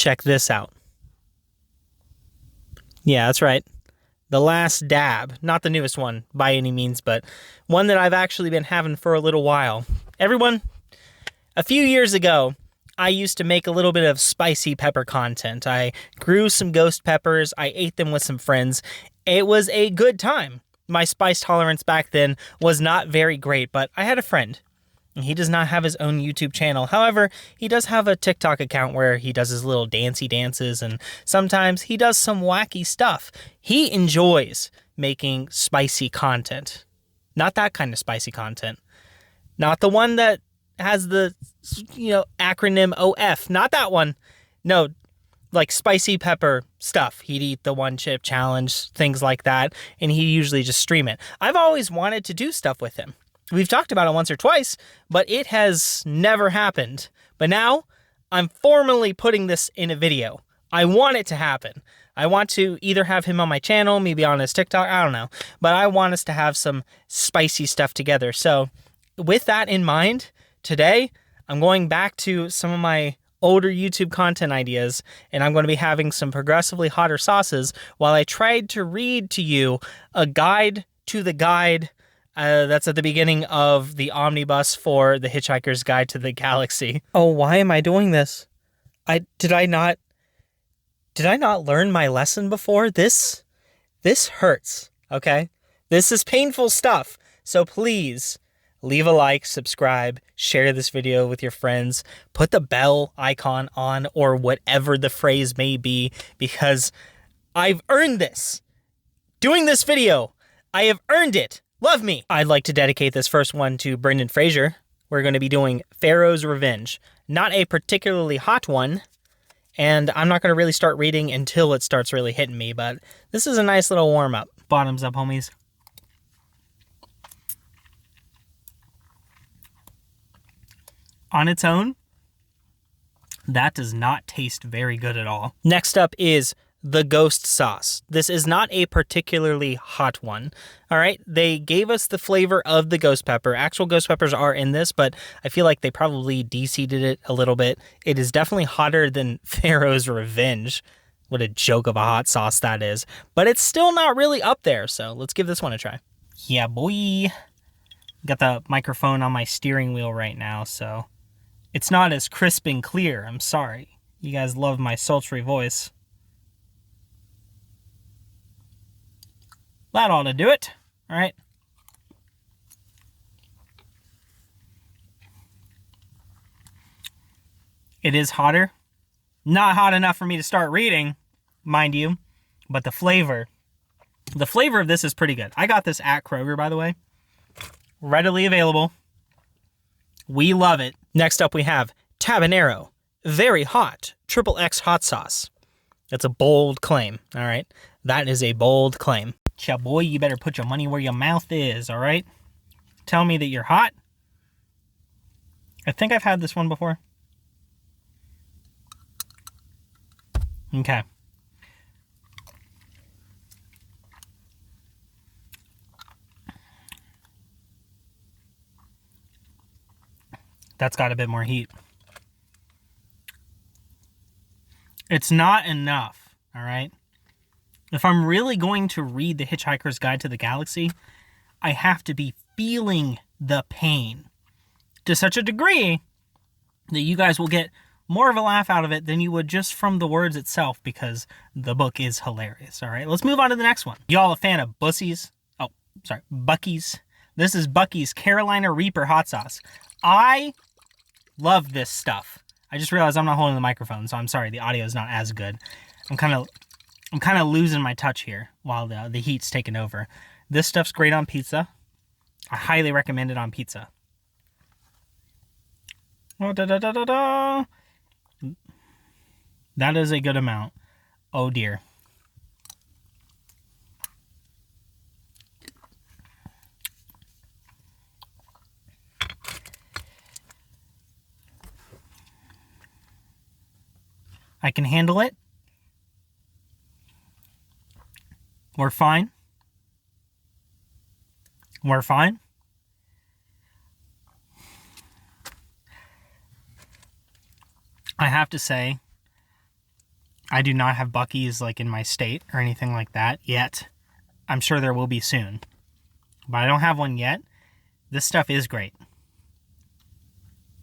Check this out. Yeah, that's right. The last dab. Not the newest one by any means, but one that I've actually been having for a little while. Everyone, a few years ago, I used to make a little bit of spicy pepper content. I grew some ghost peppers. I ate them with some friends. It was a good time. My spice tolerance back then was not very great, but I had a friend. He does not have his own YouTube channel. However, he does have a TikTok account where he does his little dancey dances, and sometimes he does some wacky stuff. He enjoys making spicy content. Not that kind of spicy content. Not the one that has the, acronym OF. Not that one. No, like spicy pepper stuff. He'd eat the one chip challenge, things like that, and he usually just stream it. I've always wanted to do stuff with him. We've talked about it once or twice, but it has never happened. But now, I'm formally putting this in a video. I want it to happen. I want to either have him on my channel, maybe on his TikTok, I don't know. But I want us to have some spicy stuff together. So, with that in mind, today, I'm going back to some of my older YouTube content ideas, and I'm going to be having some progressively hotter sauces while I tried to read to you a guide to the guide that's at the beginning of the omnibus for the Hitchhiker's Guide to the Galaxy. Oh, why am I doing this? Did I not learn my lesson before? This hurts, okay? This is painful stuff. So please leave a like, subscribe, share this video with your friends, put the bell icon on or whatever the phrase may be, because I've earned this. Doing this video, I have earned it. Love me. I'd like to dedicate this first one to Brendan Fraser. We're going to be doing Pharaoh's Revenge. Not a particularly hot one, and I'm not going to really start reading until it starts really hitting me, but this is a nice little warm-up. Bottoms up, homies. On its own, that does not taste very good at all. Next up is the ghost sauce. This is not a particularly hot one. All right, they gave us the flavor of the ghost pepper. Actual ghost peppers are in this, but I feel like they probably de-seeded it a little bit. It is definitely hotter than Pharaoh's Revenge. What a joke of a hot sauce that is. But it's still not really up there, so let's give this one a try. Yeah, boy. Got the microphone on my steering wheel right now, so it's not as crisp and clear. I'm sorry. You guys love my sultry voice. That ought to do it. All right. It is hotter. Not hot enough for me to start reading, mind you, but the flavor of this is pretty good. I got this at Kroger, by the way. Readily available. We love it. Next up, we have Tabanero. Very hot. XXX hot sauce. That's a bold claim, all right? That is a bold claim. Yeah, boy, you better put your money where your mouth is, all right? Tell me that you're hot. I think I've had this one before. Okay. That's got a bit more heat. It's not enough, all right? If I'm really going to read The Hitchhiker's Guide to the Galaxy, I have to be feeling the pain to such a degree that you guys will get more of a laugh out of it than you would just from the words itself, because the book is hilarious, all right? Let's move on to the next one. Y'all a fan of Buc-ee's? Oh, sorry, Buc-ee's. This is Buc-ee's Carolina Reaper hot sauce. I love this stuff. I just realized I'm not holding the microphone, so I'm sorry, the audio is not as good. I'm kind of losing my touch here while the heat's taking over. This stuff's great on pizza. I highly recommend it on pizza. Oh, da, da, da, da, da. That is a good amount. Oh dear. I can handle it. We're fine. We're fine. I have to say, I do not have Buc-ee's like in my state or anything like that yet. I'm sure there will be soon. But I don't have one yet. This stuff is great.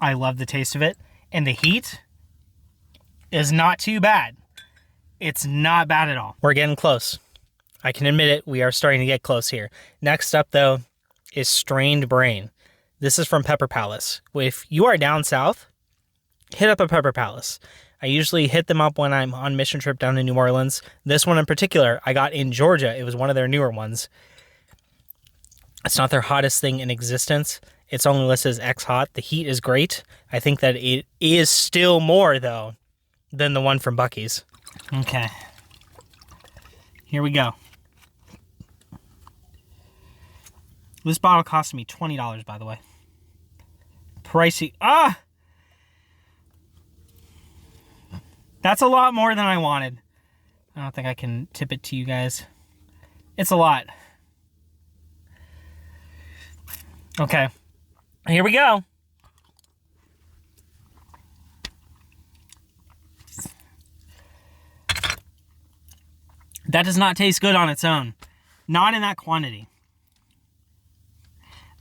I love the taste of it. And the heat is not too bad. It's not bad at all. We're getting close. I can admit it. We are starting to get close here. Next up, though, is strained brain. This is from Pepper Palace. If you are down south, hit up a Pepper Palace. I usually hit them up when I'm on mission trip down to New Orleans. This one in particular, I got in Georgia. It was one of their newer ones. It's not their hottest thing in existence. It's only listed as X hot. The heat is great. I think that it is still more, though, than the one from Buc-ee's. Okay. Here we go. This bottle cost me $20, by the way. Pricey. Ah! That's a lot more than I wanted. I don't think I can tip it to you guys. It's a lot. Okay. Here we go. That does not taste good on its own. Not in that quantity.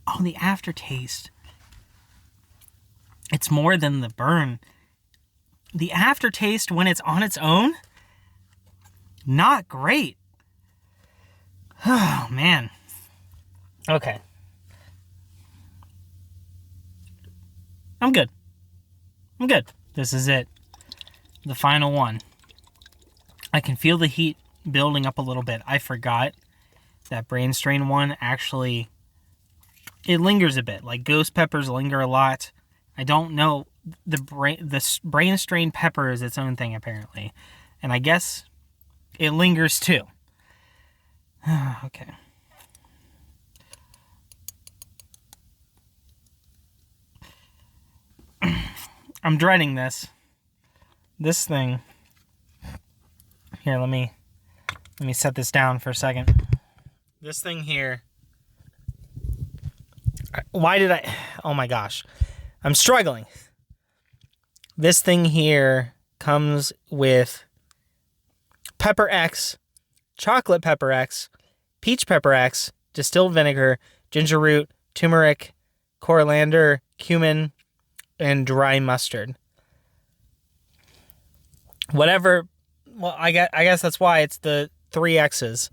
Oh, the aftertaste. It's more than the burn. The aftertaste when it's on its own, not great. Oh, man. Okay. I'm good. I'm good. This is it. The final one. I can feel the heat building up a little bit. I forgot that brain strain one actually, it lingers a bit. Like ghost peppers linger a lot. I don't know. The brain strain pepper is its own thing, apparently. And I guess it lingers too. Okay. I'm dreading this. This thing. Here, let me set this down for a second. This thing here. Why did I... Oh my gosh. I'm struggling. This thing here comes with Pepper X, Chocolate Pepper X, Peach Pepper X, distilled vinegar, ginger root, turmeric, coriander, cumin, and dry mustard. Whatever. Well, I guess that's why it's the 3 X's.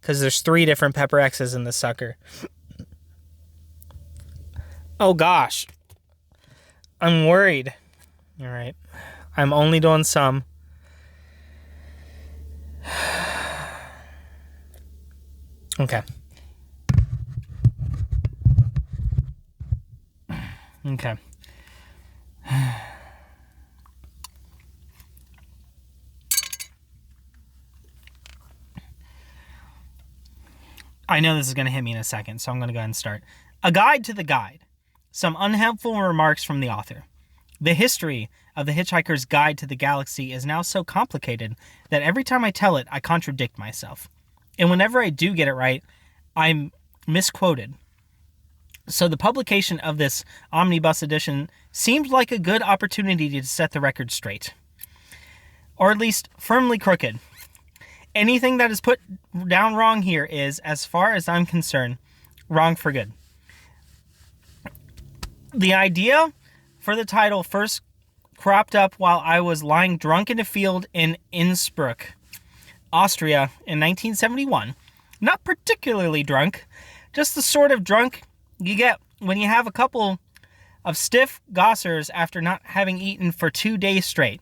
Because there's 3 different Pepper X's in this sucker. Oh, gosh. I'm worried. All right. I'm only doing some. Okay. Okay. I know this is going to hit me in a second, so I'm going to go ahead and start. A guide to the guide. Some unhelpful remarks from the author. The history of the Hitchhiker's Guide to the Galaxy is now so complicated that every time I tell it, I contradict myself. And whenever I do get it right, I'm misquoted. So the publication of this omnibus edition seemed like a good opportunity to set the record straight. Or at least firmly crooked. Anything that is put down wrong here is, as far as I'm concerned, wrong for good. The idea for the title first cropped up while I was lying drunk in a field in Innsbruck, Austria in 1971. Not particularly drunk, just the sort of drunk you get when you have a couple of stiff gossers after not having eaten for 2 days straight,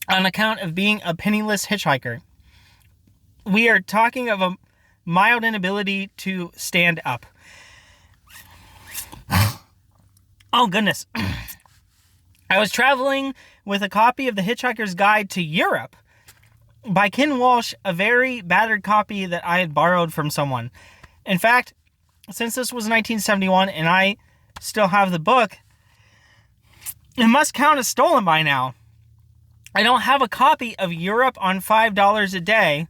on account of being a penniless hitchhiker. We are talking of a mild inability to stand up. Oh, goodness. I was traveling with a copy of The Hitchhiker's Guide to Europe by Ken Walsh, a very battered copy that I had borrowed from someone. In fact, since this was 1971 and I still have the book, it must count as stolen by now. I don't have a copy of Europe on $5 a day,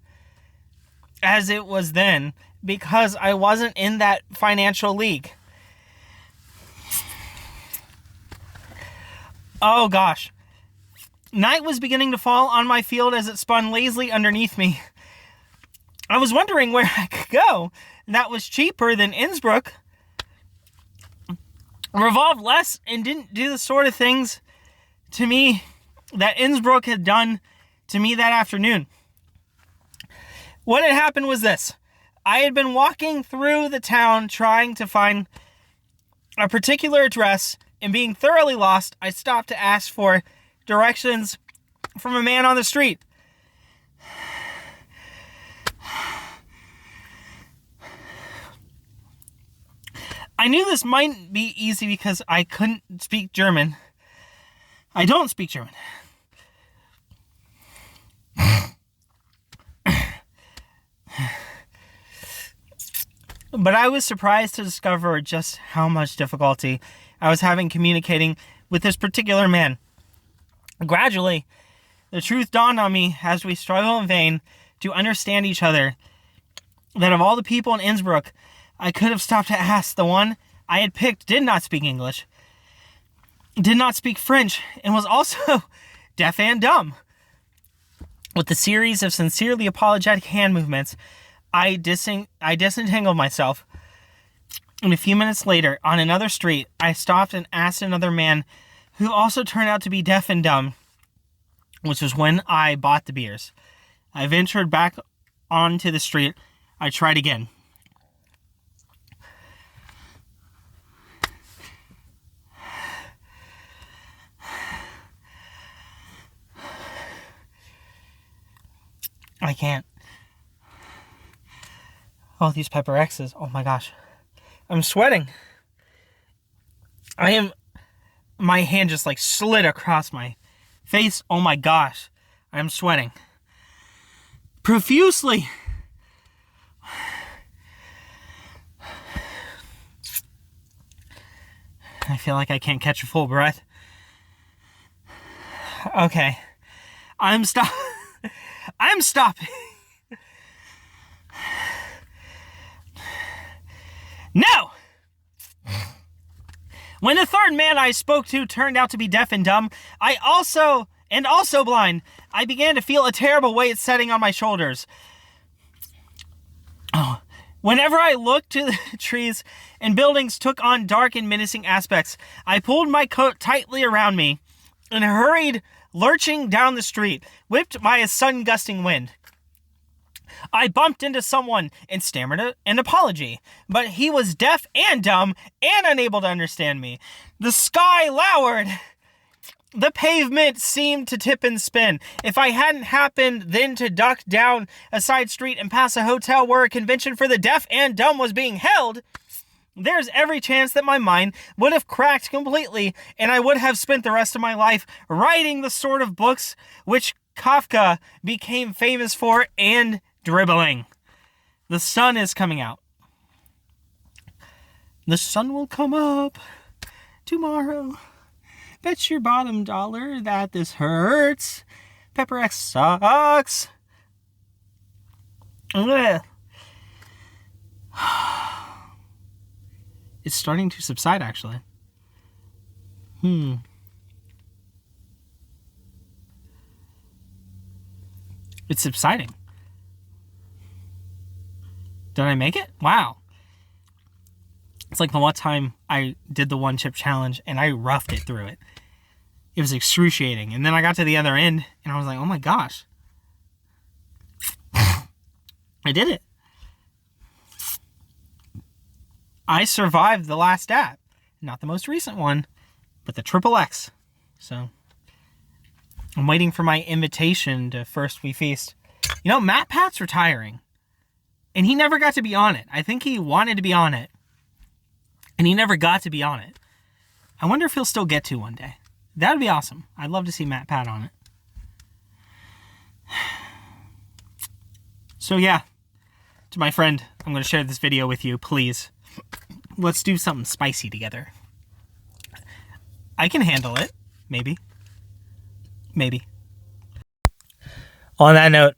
as it was then, because I wasn't in that financial league. Oh gosh. Night was beginning to fall on my field as it spun lazily underneath me. I was wondering where I could go that was cheaper than Innsbruck, revolved less, and didn't do the sort of things to me that Innsbruck had done to me that afternoon. What had happened was this. I had been walking through the town trying to find a particular address, and being thoroughly lost, I stopped to ask for directions from a man on the street. I knew this mightn't be easy because I couldn't speak German. I don't speak German. But I was surprised to discover just how much difficulty I was having communicating with this particular man. Gradually, the truth dawned on me as we struggled in vain to understand each other, that of all the people in Innsbruck I could have stopped to ask, the one I had picked did not speak English, did not speak French, and was also deaf and dumb. With a series of sincerely apologetic hand movements, I disentangled myself. And a few minutes later, on another street, I stopped and asked another man who also turned out to be deaf and dumb, which was when I bought the beers. I ventured back onto the street. I tried again. I can't. Oh, these Pepper X's. Oh my gosh. I'm sweating. My hand just like slid across my face. Oh my gosh. I'm sweating profusely. I feel like I can't catch a full breath. Okay. I'm stopping. No! When the third man I spoke to turned out to be deaf and dumb, also blind, I began to feel a terrible weight setting on my shoulders. Oh. Whenever I looked to the trees and buildings took on dark and menacing aspects, I pulled my coat tightly around me and hurried lurching down the street, whipped by a sudden gusting wind. I bumped into someone and stammered an apology, but he was deaf and dumb and unable to understand me. The sky lowered. The pavement seemed to tip and spin. If I hadn't happened then to duck down a side street and pass a hotel where a convention for the deaf and dumb was being held, there's every chance that my mind would have cracked completely, and I would have spent the rest of my life writing the sort of books which Kafka became famous for and dribbling. The sun is coming out. The sun will come up tomorrow. Bet your bottom dollar that this hurts. Pepper X sucks. Ugh. It's starting to subside, actually. It's subsiding. Did I make it? Wow. It's like the one time I did the one chip challenge and I roughed it through it. It was excruciating. And then I got to the other end and I was like, oh my gosh. I did it. I survived the last dab. Not the most recent one, but the XXX. So I'm waiting for my invitation to First We Feast. You know, Matt Pat's retiring. And he never got to be on it. I think he wanted to be on it. And he never got to be on it. I wonder if he'll still get to one day. That would be awesome. I'd love to see Matt Pat on it. So yeah, to my friend, I'm going to share this video with you, please. Let's do something spicy together. I can handle it. Maybe. Maybe. On that note,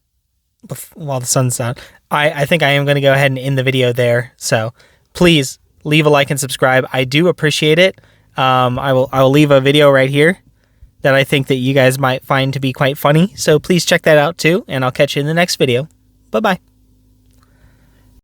while the sun's out, I think I am going to go ahead and end the video there. So please leave a like and subscribe. I do appreciate it. I will leave a video right here. that I think that you guys might find to be quite funny. So please check that out too, and I'll catch you in the next video. Bye-bye.